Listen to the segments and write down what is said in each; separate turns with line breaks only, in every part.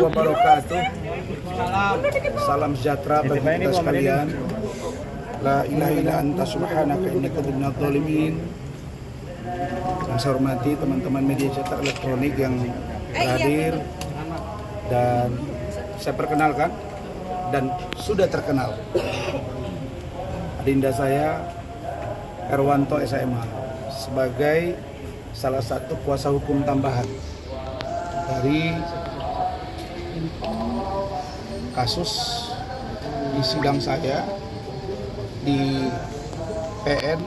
Wabarakatuh. Salam sejahtera bagi kita sekalian. La ilaha illa anta subhanaka inni kuntu minadz dzalimin. Yang saya hormati teman-teman media cetak elektronik yang hadir, dan saya perkenalkan dan sudah terkenal adinda saya Erwanto SHMH sebagai salah satu kuasa hukum tambahan dari kasus di sidang saya di PN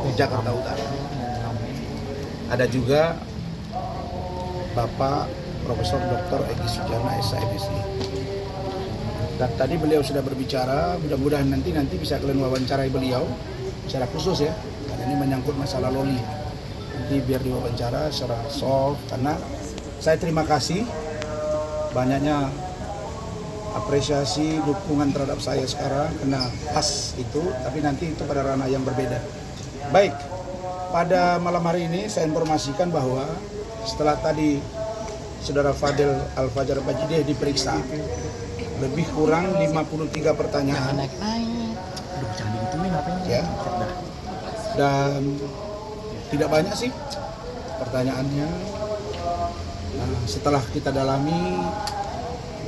di Jakarta Utara. Ada juga Bapak Profesor Dr. Egy Sujana SHMSI. Dan tadi beliau sudah berbicara, mudah-mudahan nanti bisa kalian wawancarai beliau secara khusus ya. Karena ini menyangkut masalah loli. Nanti biar diwawancara secara soft, karena saya terima kasih banyaknya apresiasi dukungan terhadap saya sekarang karena pas itu, tapi nanti itu pada ranah yang berbeda. Baik, pada malam hari ini saya informasikan bahwa setelah tadi Saudara Fadel Al-Fajar Bajideh diperiksa, lebih kurang 53 pertanyaan. Ya. Dan tidak banyak sih pertanyaannya. Nah, setelah kita dalami,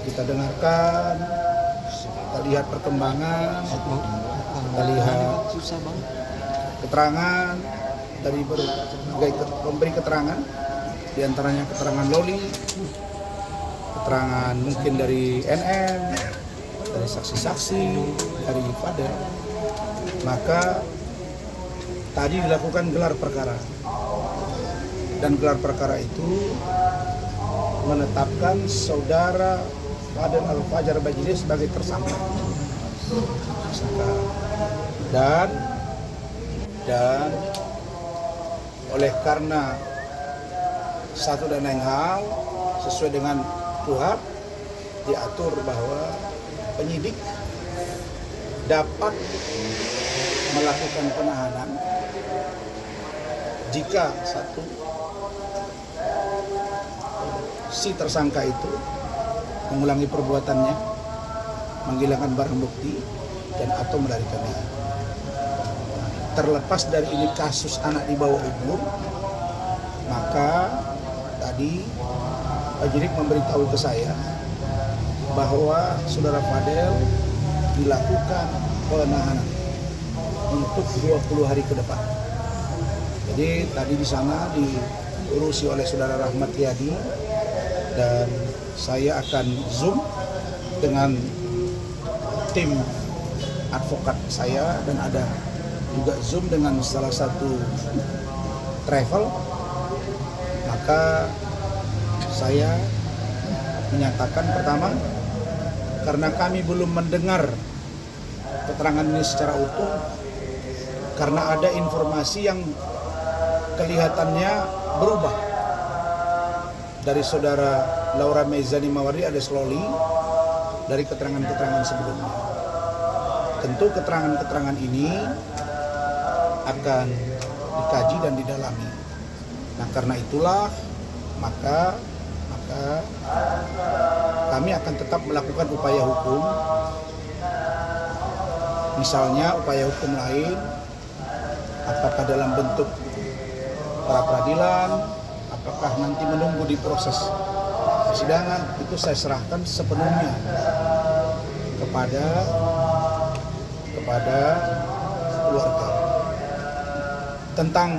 kita dengarkan, kita lihat perkembangan, kita lihat keterangan dari berbagai pemberi keterangan, diantaranya keterangan Loli, keterangan mungkin dari NN, dari saksi-saksi, dari Fadel. Maka tadi dilakukan gelar perkara, dan gelar perkara itu menetapkan Saudara Fadel Al-Fajar Bajideh sebagai tersangka. Dan oleh karena satu dan lain hal sesuai dengan KUHP diatur bahwa penyidik dapat melakukan penahanan jika satu si tersangka itu mengulangi perbuatannya, menghilangkan barang bukti, dan atau melarikan diri. Terlepas dari ini kasus anak di bawah umur, maka tadi penyidik memberitahu ke saya bahwa Saudara Fadel dilakukan penahanan untuk 20 hari ke depan. Jadi tadi di sana diurusi oleh Saudara Rahmat Riyadi, dan saya akan Zoom dengan tim advokat saya, dan ada juga Zoom dengan salah satu travel. Maka saya menyatakan, pertama, karena kami belum mendengar keterangan ini secara utuh, karena ada informasi yang kelihatannya berubah dari Saudara Laura Mezani Mawardi alias Loli dari keterangan-keterangan sebelumnya. Tentu keterangan-keterangan ini akan dikaji dan didalami. Nah, karena itulah maka kami akan tetap melakukan upaya hukum. Misalnya upaya hukum lain, apakah dalam bentuk pra peradilan, apakah nanti menunggu di proses persidangan, itu saya serahkan sepenuhnya kepada keluarga. Tentang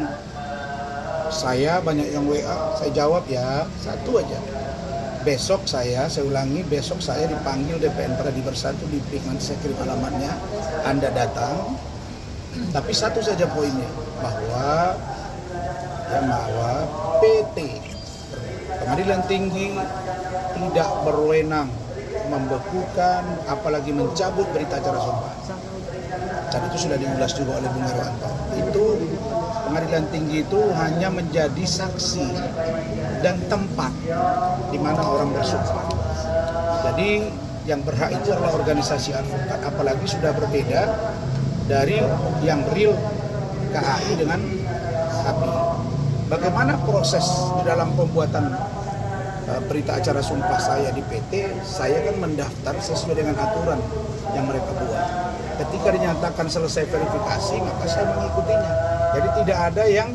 saya banyak yang WA, saya jawab ya satu aja. Besok saya ulangi, besok saya dipanggil DPN Pradi Bersatu di PIK, nanti saya kirim alamatnya, Anda datang. Tapi satu saja poinnya, bahwa PT Pengadilan Tinggi tidak berwenang membekukan apalagi mencabut berita acara sumpah. Dan itu sudah diulas juga oleh Bung Erwanto. Itu Pengadilan Tinggi itu hanya menjadi saksi dan tempat di mana orang bersumpah. Jadi yang berhak itu adalah organisasi advokat, apalagi sudah berbeda dari yang real KAI dengan HAPI. Bagaimana proses di dalam pembuatan berita acara sumpah saya di PT? Saya kan mendaftar sesuai dengan aturan yang mereka buat. Ketika dinyatakan selesai verifikasi, maka saya mengikutinya. Jadi tidak ada yang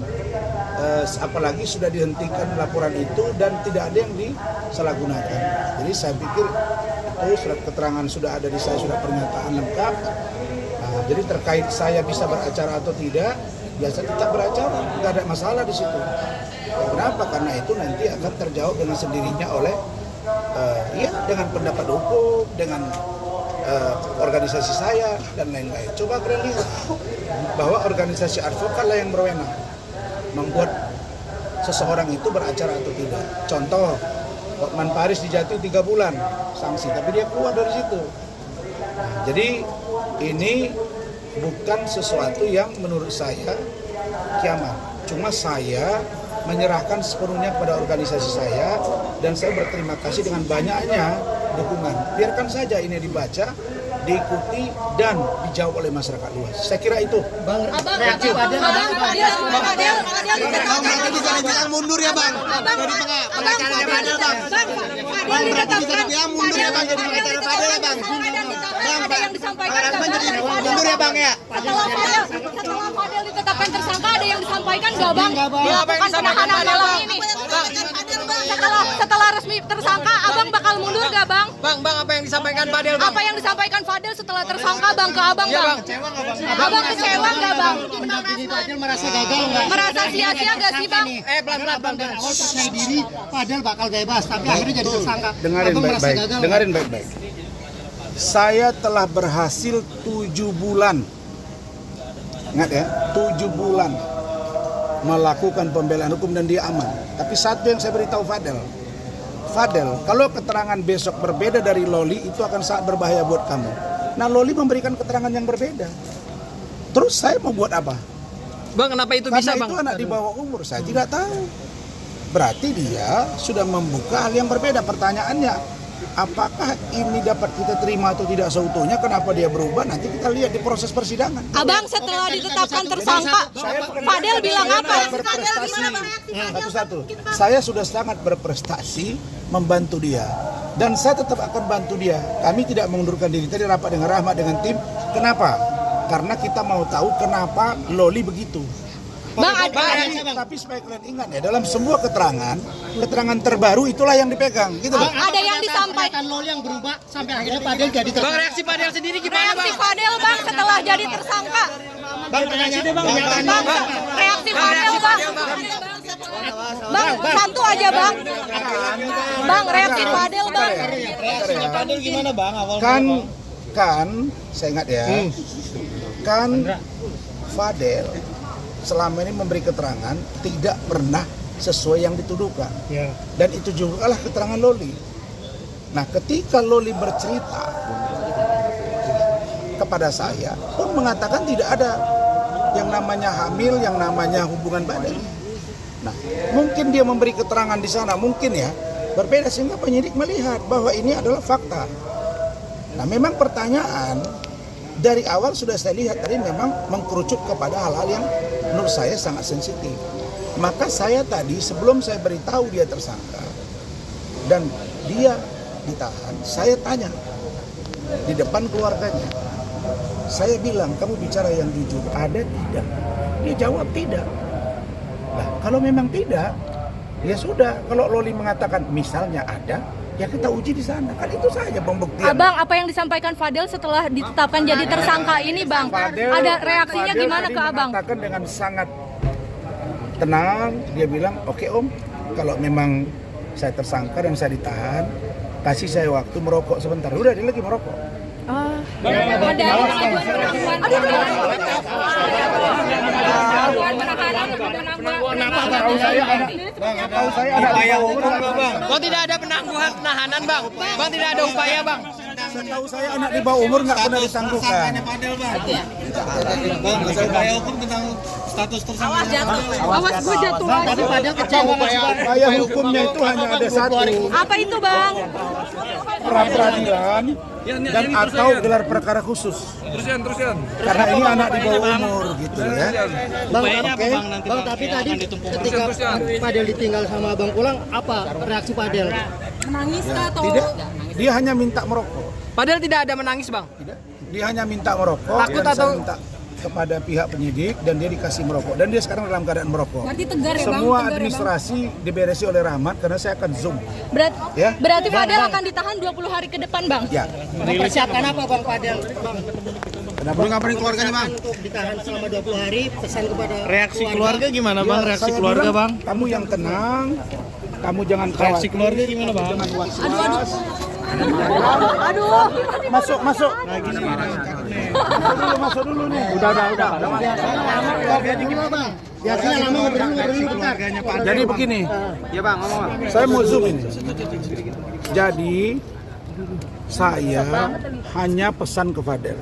apalagi sudah dihentikan laporan itu dan tidak ada yang disalahgunakan. Jadi saya pikir itu surat keterangan sudah ada di saya, sudah pernyataan lengkap. Nah, jadi terkait saya bisa beracara atau tidak, biasa tetap beracara, nggak ada masalah di situ. Kenapa? Karena itu nanti akan terjawab dengan sendirinya oleh dengan pendapat hukum, dengan organisasi saya dan lain-lain. Coba kalian lihat bahwa organisasi advokat lah yang berwenang membuat seseorang itu beracara atau tidak. Contoh, Hotman Paris dijatuhi 3 bulan sanksi, tapi dia keluar dari situ. Nah, jadi ini bukan sesuatu yang menurut saya kiamat. Cuma saya menyerahkan sepenuhnya kepada organisasi saya dan saya berterima kasih dengan banyaknya dukungan. Biarkan saja ini dibaca, diikuti dan dijawab oleh masyarakat luas. Saya kira itu.
Bang, reaksi Fadel. Bisa dibilang mundur ya bang. Dari pengacaranya Fadel bang. Bang, berarti bisa dibilang mundur ya bang jadi pengacara Fadel ya bang.
Ada yang disampaikan
mundur ya bang ya.
Setelah Fadel ditetapkan tersangka, ada yang disampaikan nggak bang? Dilakukan penahanan malam ini. Setelah resmi tersangka, abang bakal mundur nggak bang?
Bang, apa yang disampaikan Fadel bang?
Apa yang disampaikan Fadel setelah tersangka bang ke abang bang? Abang kecewa nggak bang?
Mendampingi Fadel merasa gagal nggak?
Merasa sia-sia nggak sih bang?
Pelan-pelan bang. Awal percaya diri Fadel bakal bebas, tapi akhirnya jadi tersangka.
Dengarin baik-baik. Dengarin baik-baik. Saya telah berhasil 7 bulan. Ingat ya, 7 bulan melakukan pembelaan hukum dan dia aman. Tapi satu yang saya beritahu Fadel, kalau keterangan besok berbeda dari Loli itu akan sangat berbahaya buat kamu. Nah, Loli memberikan keterangan yang berbeda. Terus saya mau buat apa?
Bang, kenapa itu
Karena
bisa bang?
itu anak di bawah umur, saya tidak tahu. Berarti dia sudah membuka hal yang berbeda. Pertanyaannya, apakah ini dapat kita terima atau tidak seutuhnya? Kenapa dia berubah? Nanti kita lihat di proses persidangan.
Abang setelah ditetapkan tersangka, Fadel bilang apa?
Satu-satu. Saya sudah sangat berprestasi membantu dia. Dan saya tetap akan bantu dia. Kami tidak mengundurkan diri. Tadi rapat dengan Rahmat, dengan tim. Kenapa? Karena kita mau tahu kenapa Loli begitu.
Bang,
tapi supaya kalian ingat ya, dalam semua keterangan terbaru itulah yang dipegang, gitu loh.
ada yang disampaikan
Loli yang berubah sampai akhirnya Fadel jadi tersangka.
Bang, reaksi Fadel sendiri gimana
reaksi
bang?
Fadel bang setelah jadi tersangka.
Bang, reaksi deh bang.
Reaksi Fadel bang. Bang, satu aja bang. Bang, reaksi Fadel bang.
Fadel gimana bang awal?
Kan, saya ingat ya, kan Fadel selama ini memberi keterangan tidak pernah sesuai yang dituduhkan.
Ya.
Dan itu juga lah keterangan Loli. Nah, ketika Loli bercerita kepada saya pun mengatakan tidak ada yang namanya hamil, yang namanya hubungan badan. Nah, mungkin dia memberi keterangan di sana, mungkin ya berbeda sehingga penyidik melihat bahwa ini adalah fakta. Nah, memang pertanyaan dari awal sudah saya lihat tadi memang mengkerucut kepada hal-hal yang menurut saya sangat sensitif. Maka saya tadi sebelum saya beritahu dia tersangka dan dia ditahan, saya tanya di depan keluarganya. Saya bilang, kamu bicara yang jujur, ada tidak? Dia jawab tidak. Nah, kalau memang tidak, ya sudah. Kalau Loli mengatakan misalnya ada, ya kita uji di sana. Kan itu saja pembuktian.
Abang, apa yang disampaikan Fadel setelah ditetapkan jadi tersangka ini bang? Ada reaksinya
Fadel
gimana
tadi
ke abang?
mengatakan dengan sangat tenang, dia bilang, oke om, kalau memang saya tersangka dan saya ditahan, kasih saya waktu merokok sebentar. Udah, dia lagi merokok. Tahu saya ada upaya hukum bang.
Kok tidak ada penangguhan penahanan bang? Bang, tidak ada upaya bang?
Setahu saya anak di bawah umur nggak pernah ditangguhkan.
Bang, ada upaya hukum tentang status tersangka.
Awas gue jatuh lagi.
Tapi Fadel kecewa
Upaya hukumnya itu hanya ada satu.
Apa itu bang?
pra peradilan dan atau gelar perkara khusus. Karena ini anak di bawah umur gitu ya.
Bang, Bang, tapi tadi ketika Fadel ditinggal sama Bang Pulang, apa reaksi Fadel?
Menangis kah atau
Tidak, dia hanya minta merokok.
Padahal tidak ada menangis bang.
Dia hanya minta merokok.
Takut
dan
atau
saya minta kepada pihak penyidik dan dia dikasih merokok dan dia sekarang dalam keadaan merokok.
berarti tegar ya Bang?
Semua
Tegar ya, Bang?
administrasi diberesi oleh Rahmat karena saya akan zoom. Ya.
Berarti Fadel akan ditahan 20 hari ke depan Bang?
Ya.
Mempersiapkan apa Bang Fadel? Bang,
Kenapa?
Belum ngapain keluarganya Bang? Untuk ditahan selama 20 hari, pesan kepada
Reaksi keluarga gimana Bang?
Ya,
Reaksi
saya
keluarga
bilang,
Bang?
Kamu yang tenang, kamu jangan
Reaksi
khawatir.
keluarga gimana Bang?
Jangan was-was.
Aduh.
Masuk. Masuk dulu nih. Udah.
keluarganya gimana Bang? Biasanya lama ngobrol bentar.
Jadi begini.
Ya bang, ngomong bang.
Saya mau zoom ini. Jadi saya hanya pesan ke Fadel.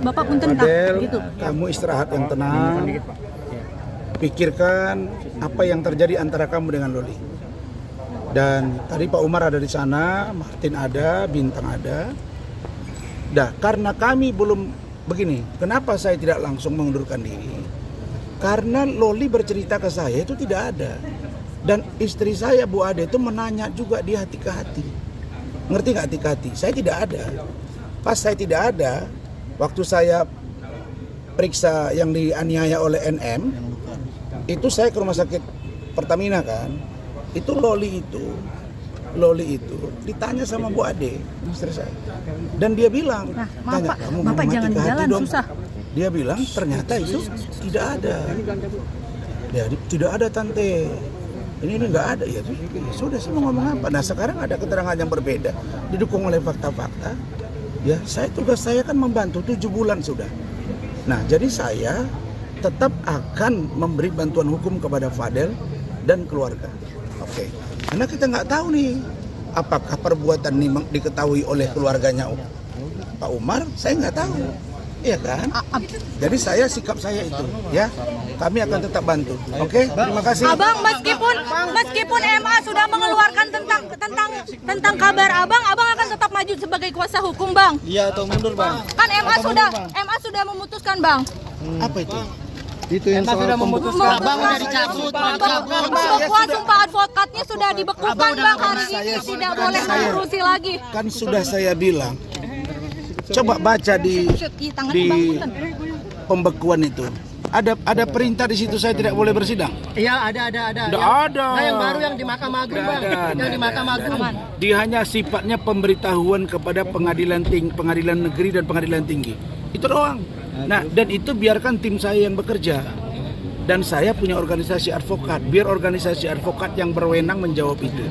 Bapak punten tak
Fadel,
gitu.
kamu istirahat yang tenang. Pikirkan apa yang terjadi antara kamu dengan Loli. Dan tadi Pak Umar ada di sana, Martin ada, Bintang ada. Dah, karena kami belum begini. Kenapa saya tidak langsung mengundurkan diri? Karena Loli bercerita ke saya itu tidak ada. Dan istri saya Bu Ade itu menanya juga di hati ke hati. Ngerti nggak hati ke hati? Saya tidak ada. Pas saya tidak ada, waktu saya periksa yang dianiaya oleh NM, itu saya ke rumah sakit Pertamina kan. Itu Loli itu ditanya sama Bu Ade, istri saya. Dan dia bilang, tanya, kamu
Bapak
mati
jangan
ke hati
jalan,
dong.
susah.
Dia bilang ternyata itu tidak ada. Ya, tidak ada tante. Ini nggak ada ya. Sudah saya mau ngomong apa? Nah sekarang ada keterangan yang berbeda, didukung oleh fakta-fakta. Ya, tugas saya kan membantu 7 bulan sudah. Nah jadi saya tetap akan memberi bantuan hukum kepada Fadel dan keluarga. Oke. Karena kita nggak tahu nih apakah perbuatan ini diketahui oleh keluarganya Pak Umar, saya nggak tahu. Iya kan? Jadi sikap saya itu, ya. Kami akan tetap bantu. Oke? Terima kasih.
Abang meskipun MA sudah mengeluarkan tentang kabar abang akan tetap maju sebagai kuasa hukum, Bang.
Iya atau mundur Bang?
Kan MA sudah memutuskan, Bang.
Apa itu?
Itu yang soal
Memutuskan.
Abang udah dicabut,
Pembekuan sumpah advokatnya sudah dibekukan, Bang. Hari ini tidak boleh berurusi lagi.
Kan sudah saya bilang. Coba baca di pembekuan itu. Ada perintah di situ saya tidak boleh bersidang.
Iya, ada.
Tidak ada.
Nah, yang baru yang di Mahkamah Agung, Bang. Yang di Mahkamah Agung.
Dia hanya sifatnya pemberitahuan kepada pengadilan negeri dan pengadilan tinggi. Itu doang. Nah, dan itu biarkan tim saya yang bekerja. Dan saya punya organisasi advokat. Biar organisasi advokat yang berwenang menjawab itu.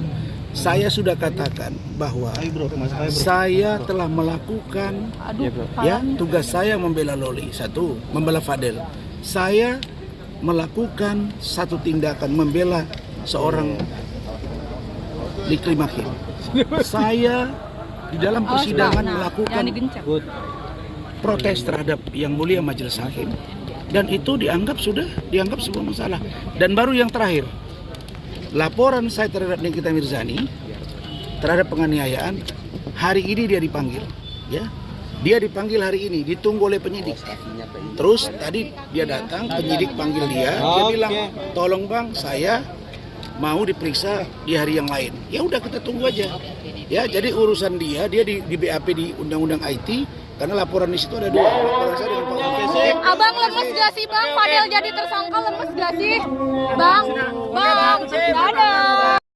Saya sudah katakan bahwa saya telah melakukan tugas saya membela Loli. Satu, membela Fadel. Saya melakukan satu tindakan membela seorang Liklim Hakim. Saya di dalam persidangan melakukan protes terhadap Yang Mulia Majelis Hakim. Dan itu dianggap sebuah masalah. Dan baru yang terakhir, laporan saya terhadap Nikita Mirzani terhadap penganiayaan, hari ini dia dipanggil, ya. Dia dipanggil hari ini, ditunggu oleh penyidik. Terus tadi dia datang, penyidik panggil dia bilang, "Tolong Bang, saya mau diperiksa di hari yang lain." Ya udah kita tunggu aja. Ya, jadi urusan dia di BAP di Undang-Undang IT karena laporan di situ ada 2. Laporan saya dengan Pak Umar.
Abang lemes gak sih, Bang? Fadel jadi tersangka lemes gak sih? Bang, nggak ada.